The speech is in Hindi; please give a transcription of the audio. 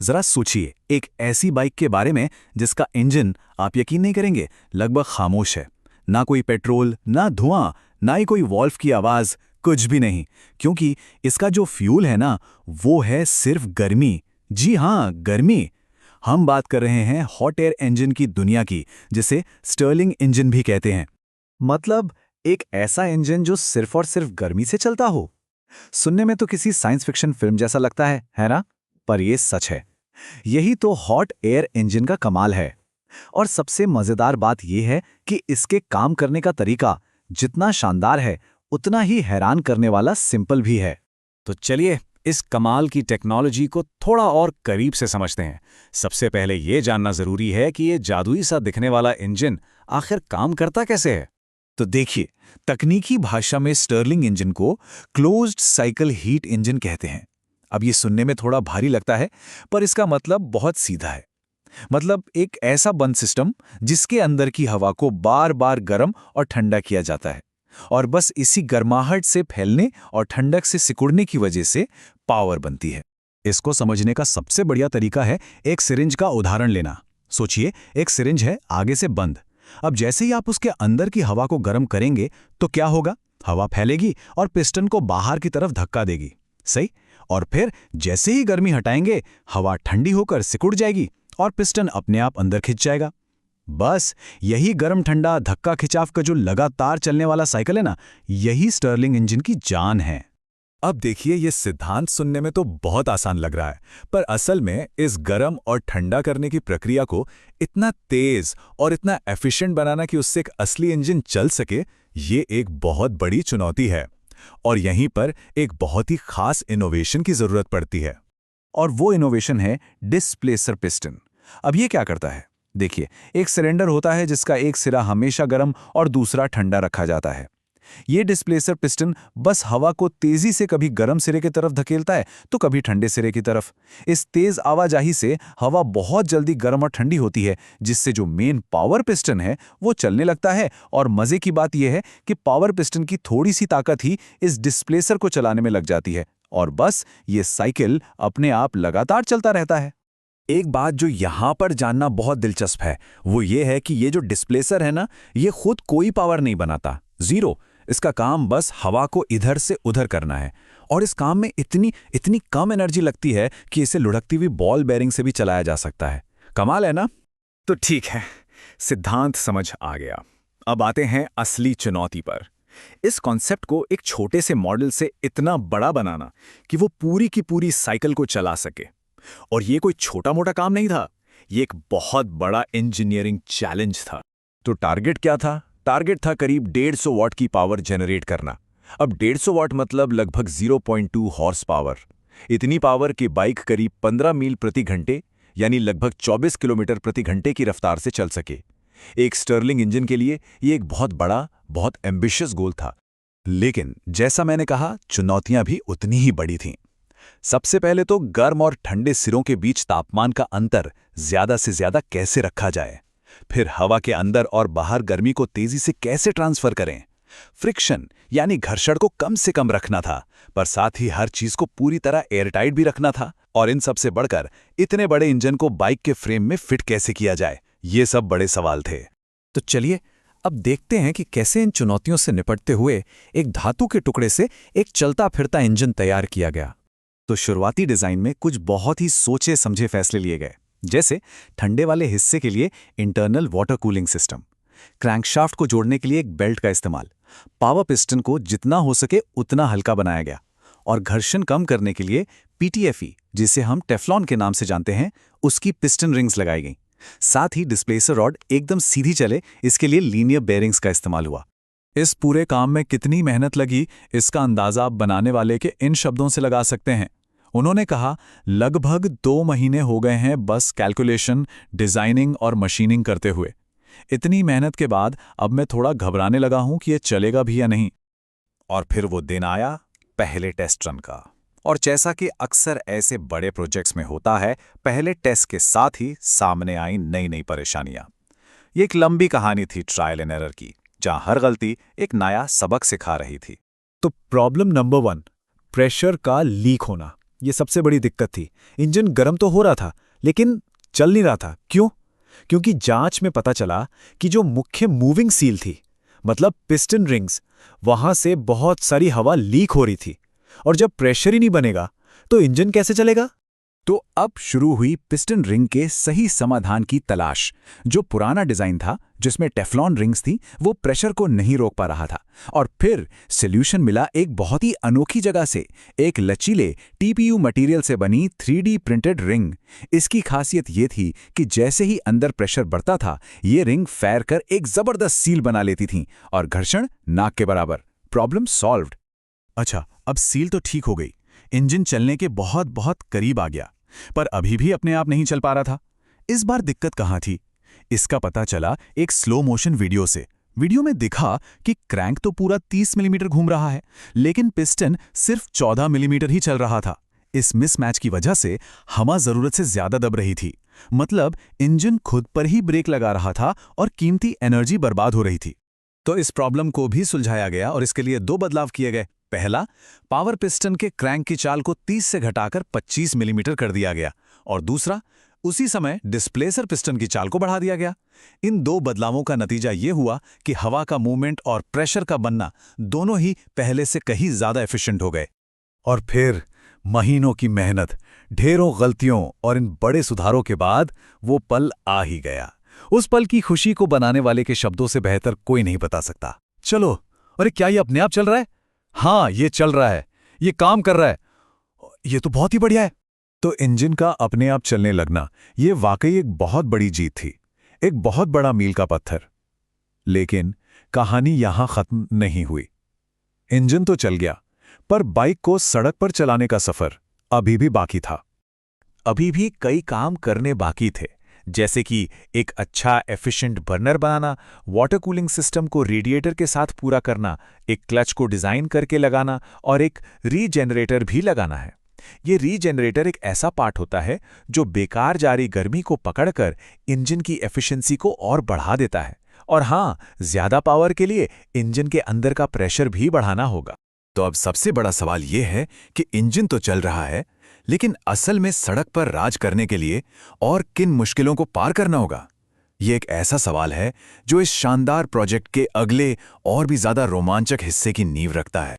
जरा सोचिए, एक ऐसी बाइक के बारे में जिसका इंजन, आप यकीन नहीं करेंगे, लगभग खामोश है। ना कोई पेट्रोल, ना धुआं, ना ही कोई वॉल्व की आवाज, कुछ भी नहीं। क्योंकि इसका जो फ्यूल है ना, वो है सिर्फ गर्मी। जी हाँ, गर्मी। हम बात कर रहे हैं हॉट एयर इंजन की दुनिया की, जिसे स्टर्लिंग इंजन भी कहते हैं। मतलब एक ऐसा इंजन जो सिर्फ और सिर्फ गर्मी से चलता हो। सुनने में तो किसी साइंस फिक्शन फिल्म जैसा लगता है ना? पर ये सच है। यही तो हॉट एयर इंजन का कमाल है। और सबसे मजेदार बात यह है कि इसके काम करने का तरीका जितना शानदार है, उतना ही हैरान करने वाला सिंपल भी है। तो चलिए इस कमाल की टेक्नोलॉजी को थोड़ा और करीब से समझते हैं। सबसे पहले ये जानना जरूरी है कि ये जादुई सा दिखने वाला इंजन आखिर काम करता कैसे है। तो देखिए, तकनीकी भाषा में स्टर्लिंग इंजन को क्लोज्ड साइकिल हीट इंजन कहते हैं। अब ये सुनने में थोड़ा भारी लगता है, पर इसका मतलब बहुत सीधा है। मतलब एक ऐसा बंद सिस्टम जिसके अंदर की हवा को बार बार गर्म और ठंडा किया जाता है, और बस इसी गर्माहट से फैलने और ठंडक से सिकुड़ने की वजह से पावर बनती है। इसको समझने का सबसे बढ़िया तरीका है एक सिरिंज का उदाहरण लेना। सोचिए, एक सिरिंज है आगे से बंद। अब जैसे ही आप उसके अंदर की हवा को गर्म करेंगे तो क्या होगा? हवा फैलेगी और पिस्टन को बाहर की तरफ धक्का देगी। सही। और फिर जैसे ही गर्मी हटाएंगे, हवा ठंडी होकर सिकुड़ जाएगी और पिस्टन अपने आप अंदर खिंच जाएगा। बस यही गर्म ठंडा धक्का खिंचाव का जो लगातार चलने वाला साइकिल है ना, यही स्टर्लिंग इंजन की जान है। अब देखिए, ये सिद्धांत सुनने में तो बहुत आसान लग रहा है, पर असल में इस गर्म और ठंडा करने की प्रक्रिया को इतना तेज और इतना एफिशिएंट बनाना कि उससे एक असली इंजन चल सके, ये एक बहुत बड़ी चुनौती है। और यहीं पर एक बहुत ही खास इनोवेशन की जरूरत पड़ती है। और वो इनोवेशन है डिस्प्लेसर पिस्टन। अब ये क्या करता है? देखिए, एक सिलेंडर होता है जिसका एक सिरा हमेशा गर्म और दूसरा ठंडा रखा जाता है। ये डिस्प्लेसर पिस्टन बस हवा को तेजी से कभी गर्म सिरे की तरफ धकेलता है तो कभी ठंडे सिरे की तरफ। इस तेज आवाजाही से हवा बहुत जल्दी गर्म और ठंडी होती है, जिससे जो मेन पावर पिस्टन है वो चलने लगता है। और मजे की बात यह है कि पावर पिस्टन की थोड़ी सी ताकत ही इस डिस्प्लेसर को चलाने में लग जाती है, और बस ये साइकिल अपने आप लगातार चलता रहता है। एक बात जो यहाँ पर जानना बहुत दिलचस्प है, वो ये है कि ये जो डिस्प्लेसर है ना, ये खुद कोई पावर नहीं बनाता, जीरो। इसका काम बस हवा को इधर से उधर करना है, और इस काम में इतनी इतनी कम एनर्जी लगती है कि इसे लुढ़कती हुई बॉल बेरिंग से भी चलाया जा सकता है। कमाल है ना? तो ठीक है, सिद्धांत समझ आ गया। अब आते हैं असली चुनौती पर। इस कॉन्सेप्ट को एक छोटे से मॉडल से इतना बड़ा बनाना कि वो पूरी की पूरी साइकिल को चला सके। और ये कोई छोटा मोटा काम नहीं था, ये एक बहुत बड़ा इंजीनियरिंग चैलेंज था। तो टारगेट क्या था? टारगेट था करीब 150 वॉट की पावर जनरेट करना। अब 150 वॉट मतलब लगभग 0.2 हॉर्स पावर। इतनी पावर कि बाइक करीब 15 मील प्रति घंटे यानी लगभग 24 किलोमीटर प्रति घंटे की रफ्तार से चल सके। एक स्टर्लिंग इंजन के लिए ये एक बहुत बड़ा, बहुत एम्बिशियस गोल था। लेकिन जैसा मैंने कहा, चुनौतियां भी उतनी ही बड़ी थीं। सबसे पहले तो गर्म और ठंडे सिरों के बीच तापमान का अंतर ज्यादा से ज्यादा कैसे रखा जाए। फिर हवा के अंदर और बाहर गर्मी को तेजी से कैसे ट्रांसफर करें। फ्रिक्शन यानी घर्षण को कम से कम रखना था, पर साथ ही हर चीज को पूरी तरह एयरटाइट भी रखना था। और इन सबसे बढ़कर इतने बड़े इंजन को बाइक के फ्रेम में फिट कैसे किया जाए, ये सब बड़े सवाल थे। तो चलिए अब देखते हैं कि कैसे इन चुनौतियों से निपटते हुए एक धातु के टुकड़े से एक चलता फिरता इंजन तैयार किया गया। तो शुरुआती डिजाइन में कुछ बहुत ही सोचे समझे फैसले लिए गए, जैसे ठंडे वाले हिस्से के लिए internal water cooling system, crankshaft को जोड़ने के लिए एक बेल्ट का इस्तेमाल, पावर पिस्टन को जितना हो सके उतना हल्का बनाया गया, और घर्षण कम करने के लिए पीटीएफई, जिसे हम टेफ्लॉन के नाम से जानते हैं, उसकी पिस्टन रिंग्स लगाई गईं। साथ ही डिस्प्लेसर रॉड एकदम सीधी चले, इसके लिए लीनियर बेयरिंग्स का इस्तेमाल हुआ। इस पूरे काम में कितनी मेहनत लगी, इसका अंदाजा आप बनाने वाले के इन शब्दों से लगा सकते हैं। उन्होंने कहा, लगभग 2 महीने हो गए हैं बस कैलकुलेशन, डिजाइनिंग और मशीनिंग करते हुए। इतनी मेहनत के बाद अब मैं थोड़ा घबराने लगा हूं कि यह चलेगा भी या नहीं। और फिर वो दिन आया पहले टेस्ट रन का। और जैसा कि अक्सर ऐसे बड़े प्रोजेक्ट्स में होता है, पहले टेस्ट के साथ ही सामने आई नई नई परेशानियां। ये एक लंबी कहानी थी ट्रायल एंड एरर की, जहां हर गलती एक नया सबक सिखा रही थी। तो प्रॉब्लम नंबर 1, प्रेशर का लीक होना। ये सबसे बड़ी दिक्कत थी। इंजन गर्म तो हो रहा था, लेकिन चल नहीं रहा था। क्यों? क्योंकि जांच में पता चला कि जो मुख्य मूविंग सील थी, मतलब पिस्टन रिंग्स, वहां से बहुत सारी हवा लीक हो रही थी। और जब प्रेशर ही नहीं बनेगा तो इंजन कैसे चलेगा? तो अब शुरू हुई पिस्टन रिंग के सही समाधान की तलाश। जो पुराना डिजाइन था, जिसमें टेफ्लॉन रिंग्स थी, वो प्रेशर को नहीं रोक पा रहा था। और फिर सॉल्यूशन मिला एक बहुत ही अनोखी जगह से, एक लचीले टीपीयू मटेरियल से बनी 3D प्रिंटेड रिंग। इसकी खासियत ये थी कि जैसे ही अंदर प्रेशर बढ़ता था, ये रिंग फैर कर एक जबरदस्त सील बना लेती थी और घर्षण नाक के बराबर। Problem solved. अच्छा, अब सील तो ठीक हो गई, इंजन चलने के बहुत बहुत करीब आ गया, पर अभी भी अपने आप नहीं चल पा रहा था। इस बार दिक्कत कहाँ थी? इसका पता चला एक स्लो मोशन वीडियो से। वीडियो में दिखा कि क्रैंक तो पूरा 30 मिलीमीटर घूम रहा है, लेकिन पिस्टन सिर्फ 14 मिलीमीटर ही चल रहा था। इस मिसमैच की वजह से हवा जरूरत से ज्यादा दब रही थी। मतलब इंजन खुद पर ही ब्रेक लगा रहा था और कीमती एनर्जी बर्बाद हो रही थी। तो इस प्रॉब्लम को भी सुलझाया गया और इसके लिए 2 बदलाव किए गए। पहला, पावर पिस्टन के क्रैंक की चाल को 30 से घटाकर 25 मिलीमीटर कर दिया गया, और दूसरा, उसी समय डिस्प्लेसर पिस्टन की चाल को बढ़ा दिया गया। इन 2 बदलावों का नतीजा ये हुआ कि हवा का मूवमेंट और प्रेशर का बनना दोनों ही पहले से कहीं ज्यादा एफिशिएंट हो गए। और फिर महीनों की मेहनत, ढेरों गलतियों और इन बड़े सुधारों के बाद वो पल आ ही गया। उस पल की खुशी को बनाने वाले के शब्दों से बेहतर कोई नहीं बता सकता। चलो, अरे क्या ये अपने आप चल रहा है? हाँ, ये चल रहा है, ये काम कर रहा है, ये तो बहुत ही बढ़िया है। तो इंजन का अपने आप चलने लगना, ये वाकई एक बहुत बड़ी जीत थी, एक बहुत बड़ा मील का पत्थर। लेकिन कहानी यहां खत्म नहीं हुई। इंजन तो चल गया, पर बाइक को सड़क पर चलाने का सफर अभी भी बाकी था। अभी भी कई काम करने बाकी थे, जैसे कि एक अच्छा एफिशिएंट बर्नर बनाना, वाटर कूलिंग सिस्टम को रेडिएटर के साथ पूरा करना, एक क्लच को डिजाइन करके लगाना और एक रीजेनरेटर भी लगाना है। ये रीजेनरेटर एक ऐसा पार्ट होता है जो बेकार जारी गर्मी को पकड़कर इंजन की एफिशिएंसी को और बढ़ा देता है। और हाँ, ज्यादा पावर के लिए इंजन के अंदर का प्रेशर भी बढ़ाना होगा। तो अब सबसे बड़ा सवाल यह है कि इंजन तो चल रहा है, लेकिन असल में सड़क पर राज करने के लिए और किन मुश्किलों को पार करना होगा? ये एक ऐसा सवाल है जो इस शानदार प्रोजेक्ट के अगले और भी ज्यादा रोमांचक हिस्से की नींव रखता है।